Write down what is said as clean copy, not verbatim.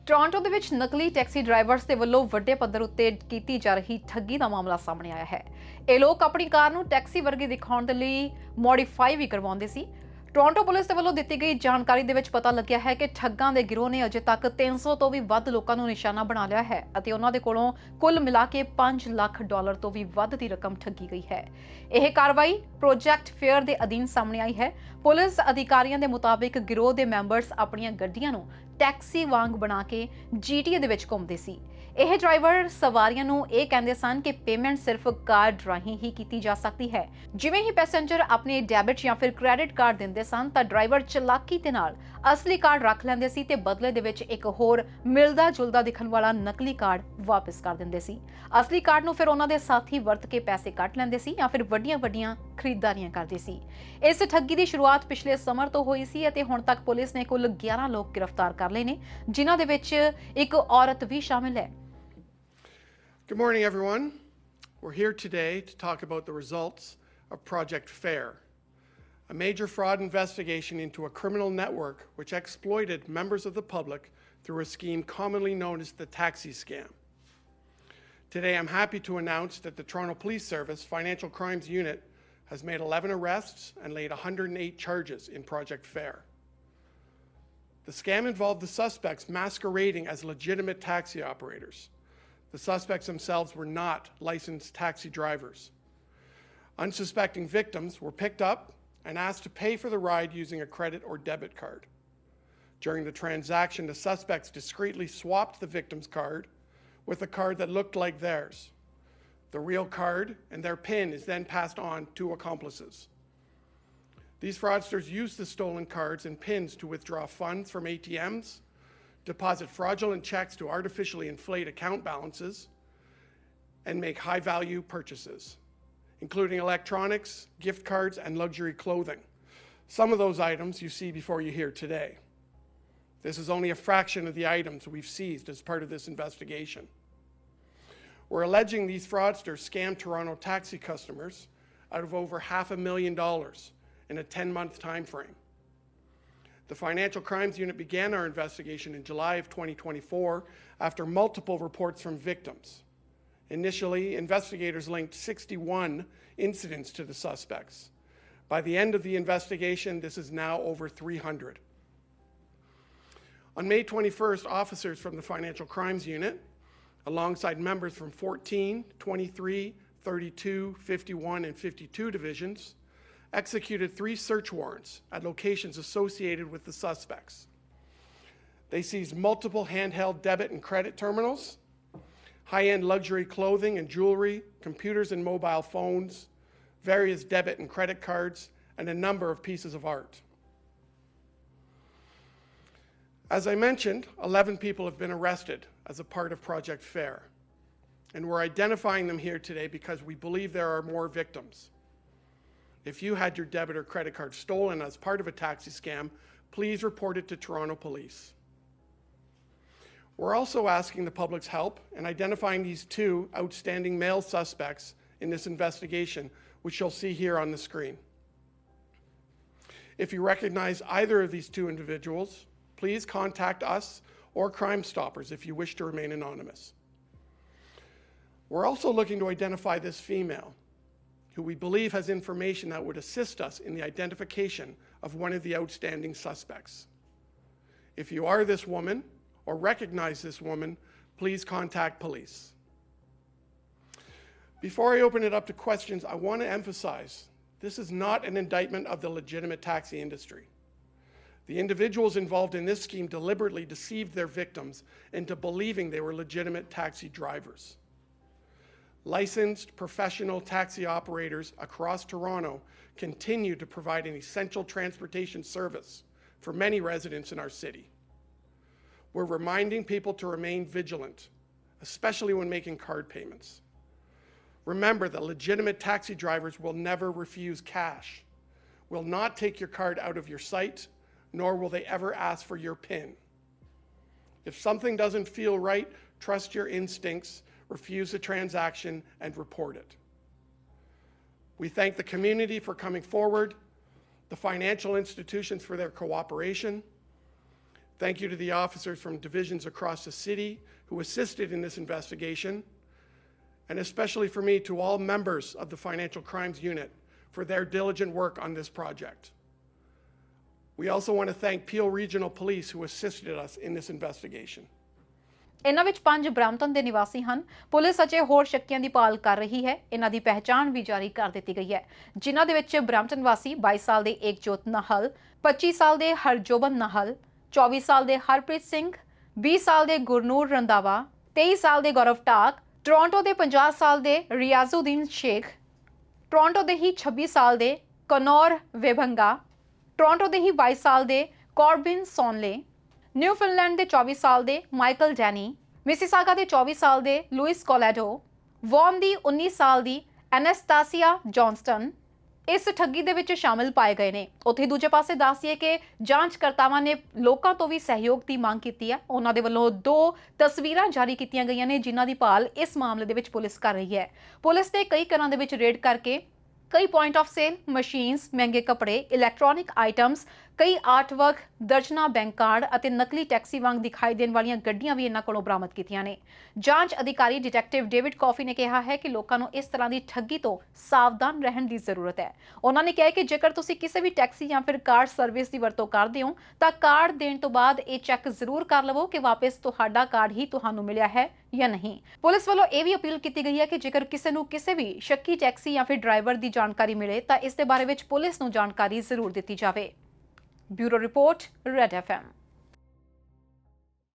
Toronto ਦੇ ਵਿੱਚ ਨਕਲੀ ਟੈਕਸੀ ਡਰਾਈਵਰਸ ਦੇ ਵੱਲੋਂ ਵੱਡੇ ਪੱਧਰ ਉੱਤੇ ਕੀਤੀ ਜਾ ਰਹੀ ਠੱਗੀ ਦਾ ਮਾਮਲਾ ਸਾਹਮਣੇ ਆਇਆ ਹੈ। ਇਹ ਲੋਕ ਆਪਣੀ ਕਾਰ ਨੂੰ ਟੈਕਸੀ ਵਰਗੀ ਦਿਖਾਉਣ ਦੇ ਲਈ ਮੋਡੀਫਾਈ ਵੀ ਕਰਵਾਉਂਦੇ ਸੀ। ਟੋਰਾਂਟੋ ਪੁਲਿਸ ਦੇ ਵੱਲੋਂ ਦਿੱਤੀ ਗਈ ਜਾਣਕਾਰੀ ਦੇ ਵਿੱਚ ਪਤਾ ਲੱਗਿਆ ਹੈ ਕਿ ਠੱਗਾਂ ਦੇ ਗਿਰੋਹ ਨੇ ਅਜੇ ਤੱਕ 300 ਤੋਂ ਵੀ ਵੱਧ ਲੋਕਾਂ ਨੂੰ ਨਿਸ਼ਾਨਾ ਬਣਾ ਲਿਆ ਹੈ ਅਤੇ ਉਹਨਾਂ ਦੇ ਕੋਲੋਂ ਕੁੱਲ ਮਿਲਾ ਕੇ $5 ਲੱਖ ਤੋਂ ਵੀ ਵੱਧ ਦੀ ਰਕਮ ਠੱਗੀ ਗਈ ਹੈ। ਇਹ ਕਾਰਵਾਈ ਪ੍ਰੋਜੈਕਟ ਫੇਅਰ ਦੇ ਅਧੀਨ ਸਾਹਮਣੇ ਆਈ ਹੈ। ਪੁਲਿਸ ਅਧਿਕਾਰੀਆਂ ਦੇ ਮੁਤਾਬਿਕ ਗਿਰੋਹ ਦੇ ਮੈਂਬਰਸ ਆਪਣੀਆਂ ਗੱਡੀਆਂ ਨੂੰ ਟੈਕਸੀ ਵਾਂਗ ਬਣਾ ਕੇ GTA ਦੇ ਵਿੱਚ ਘੁੰਮਦੇ ਸੀ। ਇਹ ਡਰਾਈਵਰ ਸਵਾਰੀਆਂ ਨੂੰ ਇਹ ਕਹਿੰਦੇ ਸਨ ਕਿ ਪੇਮੈਂਟ ਸਿਰਫ ਕਾਰਡ ਰਾਹੀਂ ਹੀ ਕੀਤੀ ਜਾ ਸਕਦੀ ਹੈ। ਜਿਵੇਂ ਹੀ ਪੈਸੇਂਜਰ ਆਪਣੇ ਡੈਬਿਟ ਜਾਂ ਫਿਰ ਕ੍ਰੈਡਿਟ ਕਾਰਡ ਦਿੰਦੇ ਸਨ ਤਾਂ ਡਰਾਈਵਰ ਚਲਾਕੀ ਦੇ ਨਾਲ ਅਸਲੀ ਕਾਰਡ ਰੱਖ ਲੈਂਦੇ ਸੀ ਤੇ ਬਦਲੇ ਦੇ ਵਿੱਚ ਇੱਕ ਹੋਰ ਮਿਲਦਾ ਜੁਲਦਾ ਦਿਖਣ ਵਾਲਾ ਨਕਲੀ ਕਾਰਡ ਵਾਪਸ ਕਰ ਦਿੰਦੇ ਸੀ। ਅਸਲੀ ਕਾਰਡ ਨੂੰ ਫਿਰ ਉਹਨਾਂ ਦੇ ਸਾਥੀ ਵਰਤ ਕੇ ਪੈਸੇ ਕੱਟ ਲੈਂਦੇ ਸੀ ਜਾਂ ਫਿਰ ਵੱਡੀਆਂ ਖਰੀਦਦਾਰੀਆਂ ਕਰਦੇ ਸੀ। ਇਸ ਠੱਗੀ ਦੀ ਸ਼ੁਰੂਆਤ ਪਿਛਲੇ ਸਮਰ ਤੋਂ ਹੋਈ ਸੀ ਅਤੇ ਹੁਣ ਤੱਕ ਪੁਲਿਸ ਨੇ ਕੁੱਲ 11 ਲੋਕ ਗ੍ਰਿਫਤਾਰ ਕਰ ਲਏ ਨੇ, ਜਿਨ੍ਹਾਂ ਦੇ ਵਿੱਚ ਇੱਕ ਔਰਤ ਵੀ ਸ਼ਾਮਿਲ ਹੈ। Good morning, everyone. We're here today to talk about the results of Project FAIR, a major fraud investigation into a criminal network which exploited members of the public through a scheme commonly known as the taxi scam. Today, I'm happy to announce that the Toronto Police Service Financial Crimes Unit has made 11 arrests and laid 108 charges in Project FAIR. The scam involved the suspects masquerading as legitimate taxi operators. The suspects themselves were not licensed taxi drivers. Unsuspecting victims were picked up and asked to pay for the ride using a credit or debit card. During the transaction, the suspects discreetly swapped the victim's card with a card that looked like theirs. The real card and their PIN is then passed on to accomplices. These fraudsters used the stolen cards and PINs to withdraw funds from ATMs, deposit fraudulent checks to artificially inflate account balances, and make high-value purchases, including electronics, gift cards, and luxury clothing. Some of those items you see before you here today. This is only a fraction of the items we've seized as part of this investigation. We're alleging these fraudsters scammed Toronto taxi customers out of over $500,000 in a 10-month time frame. The Financial Crimes Unit began our investigation in July of 2024 after multiple reports from victims. Initially, investigators linked 61 incidents to the suspects. By the end of the investigation, this is now over 300. On May 21st, officers from the Financial Crimes Unit, alongside members from 14, 23, 32, 51, and 52 divisions, executed 3 search warrants at locations associated with the suspects. They seized multiple handheld debit and credit terminals, high-end luxury clothing and jewelry, computers and mobile phones, various debit and credit cards, and a number of pieces of art. As I mentioned, 11 people have been arrested as a part of Project FAIR, and we're identifying them here today because we believe there are more victims. If you had your debit or credit card stolen as part of a taxi scam, please report it to Toronto Police. We're also asking the public's help in identifying these 2 outstanding male suspects in this investigation, which you'll see here on the screen. If you recognize either of these 2 individuals, please contact us or Crime Stoppers if you wish to remain anonymous. We're also looking to identify this female, who we believe has information that would assist us in the identification of one of the outstanding suspects. If you are this woman or recognize this woman, please contact police. Before I open it up to questions, I want to emphasize this is not an indictment of the legitimate taxi industry. The individuals involved in this scheme deliberately deceived their victims into believing they were legitimate taxi drivers. Licensed professional taxi operators across Toronto continue to provide an essential transportation service for many residents in our city. We're reminding people to remain vigilant, especially when making card payments. Remember that legitimate taxi drivers will never refuse cash, will not take your card out of your sight, nor will they ever ask for your PIN. If something doesn't feel right, trust your instincts, refuse the transaction, and report it. We thank the community for coming forward, the financial institutions for their cooperation, Thank you to the officers from divisions across the city who assisted in this investigation, and especially for me, to all members of the Financial Crimes Unit for their diligent work on this project. We also want to thank Peel Regional Police who assisted us in this investigation. ਇਹਨਾਂ ਵਿੱਚ 5 Brampton ਦੇ ਨਿਵਾਸੀ ਹਨ। Police ਅਜੇ ਹੋਰ ਸ਼ੱਕੀਆਂ ਦੀ ਭਾਲ ਕਰ ਰਹੀ ਹੈ। ਇਹਨਾਂ ਦੀ ਪਹਿਚਾਣ ਵੀ ਜਾਰੀ ਕਰ ਦਿੱਤੀ ਗਈ ਹੈ, ਜਿਨ੍ਹਾਂ ਦੇ ਵਿੱਚ ਬ੍ਰੈਂਪਟਨ ਵਾਸੀ 22 ਸਾਲ ਦੇ ਏਕਜੋਤ ਨਾਹਲ, 25 ਸਾਲ ਦੇ ਹਰਜੋਬਨ ਨਾਹਲ, 24 ਸਾਲ ਦੇ ਹਰਪ੍ਰੀਤ ਸਿੰਘ, 20 ਸਾਲ ਦੇ ਗੁਰਨੂਰ ਰੰਦਾਵਾ, 23 ਸਾਲ ਦੇ ਗੌਰਵ ਟਾਕ, ਟੋਰਾਂਟੋ ਦੇ 50 ਸਾਲ ਦੇ ਰਿਆਜ਼ੁਦੀਨ ਸ਼ੇਖ, ਟੋਰਾਂਟੋ ਦੇ ਹੀ 26 ਸਾਲ ਦੇ ਕਨੌਰ ਵੇਭੰਗਾ, ਟੋਰਾਂਟੋ ਦੇ ਹੀ 22 ਸਾਲ ਦੇ ਕੌਰਬਿਨ ਸੌਨਲੇ, ਨਿਊਫਿਨਲੈਂਡ ਦੇ 24 ਸਾਲ ਦੇ ਮਾਈਕਲ ਡੈਨੀ, ਮਿਸੀਸਾਗਾ ਦੇ 24 ਸਾਲ ਦੇ ਲੂਇਸ ਕੋਲੈਡੋ, ਵੌਨ ਦੀ 19 ਸਾਲ ਦੀ ਐਨੈਸਟਾਸੀਆ ਜੌਨਸਟਨ ਇਸ ਠੱਗੀ ਦੇ ਵਿੱਚ ਸ਼ਾਮਿਲ ਪਾਏ ਗਏ ਨੇ। ਉੱਥੇ ਦੂਜੇ ਪਾਸੇ ਦੱਸੀਏ ਕਿ ਜਾਂਚਕਰਤਾਵਾਂ ਨੇ ਲੋਕਾਂ ਤੋਂ ਵੀ ਸਹਿਯੋਗ ਦੀ ਮੰਗ ਕੀਤੀ ਹੈ। ਉਹਨਾਂ ਦੇ ਵੱਲੋਂ 2 ਤਸਵੀਰਾਂ ਜਾਰੀ ਕੀਤੀਆਂ ਗਈਆਂ ਨੇ, ਜਿਨ੍ਹਾਂ ਦੀ ਭਾਲ ਇਸ ਮਾਮਲੇ ਦੇ ਵਿੱਚ ਪੁਲਿਸ ਕਰ ਰਹੀ ਹੈ। ਪੁਲਿਸ ਨੇ ਕਈ ਘਰਾਂ ਦੇ ਵਿੱਚ ਰੇਡ ਕਰਕੇ ਕਈ ਪੁਆਇੰਟ ਆਫ ਸੇਲ, ਮਸ਼ੀਨਸ, ਮਹਿੰਗੇ ਕੱਪੜੇ, ਇਲੈਕਟ੍ਰੋਨਿਕ ਆਈਟਮਸ, ਕਈ ਆਰਟਵਰਕ, ਦਰਜਨਾਂ ਬੈਂਕ ਕਾਰਡ ਅਤੇ ਨਕਲੀ ਟੈਕਸੀ ਵਾਂਗ ਦਿਖਾਈ ਦੇਣ ਵਾਲੀਆਂ ਗੱਡੀਆਂ ਵੀ ਇਹਨਾਂ ਕੋਲੋਂ ਬਰਾਮਦ ਕੀਤੀਆਂ ਨੇ। ਜਾਂਚ ਅਧਿਕਾਰੀ ਡਿਟੈਕਟਿਵ ਡੇਵਿਡ ਕੌਫੀ ਨੇ ਕਿਹਾ ਹੈ ਕਿ ਲੋਕਾਂ ਨੂੰ ਇਸ ਤਰ੍ਹਾਂ ਦੀ ਠੱਗੀ ਤੋਂ ਸਾਵਧਾਨ ਰਹਿਣ ਦੀ ਜ਼ਰੂਰਤ ਹੈ। ਉਹਨਾਂ ਨੇ ਕਿਹਾ ਕਿ ਜੇਕਰ ਤੁਸੀਂ ਕਿਸੇ ਵੀ ਟੈਕਸੀ ਜਾਂ ਫਿਰ ਕਾਰ ਸਰਵਿਸ ਦੀ ਵਰਤੋਂ ਕਰਦੇ ਹੋ ਤਾਂ ਕਾਰਡ ਦੇਣ ਤੋਂ ਬਾਅਦ ਇਹ ਚੈੱਕ ਜ਼ਰੂਰ ਕਰ ਲਵੋ ਕਿ ਵਾਪਸ ਤੁਹਾਡਾ ਕਾਰਡ ਹੀ ਤੁਹਾਨੂੰ ਮਿਲਿਆ ਹੈ ਜਾਂ ਨਹੀਂ। ਪੁਲਿਸ ਵੱਲੋਂ ਇਹ ਵੀ ਅਪੀਲ ਕੀਤੀ ਗਈ ਹੈ ਕਿ ਜੇਕਰ ਕਿਸੇ ਨੂੰ ਕਿਸੇ ਵੀ ਸ਼ੱਕੀ ਟੈਕਸੀ ਜਾਂ ਫਿਰ ਡਰਾਈਵਰ ਦੀ ਜਾਣਕਾਰੀ ਮਿਲੇ ਤਾਂ ਇਸ ਦੇ ਬਾਰੇ ਵਿੱਚ ਪੁਲਿਸ ਨੂੰ ਜਾਣਕਾਰੀ ਜ਼ਰੂਰ ਦਿੱਤੀ ਜਾਵੇ। Bureau report, REDFM।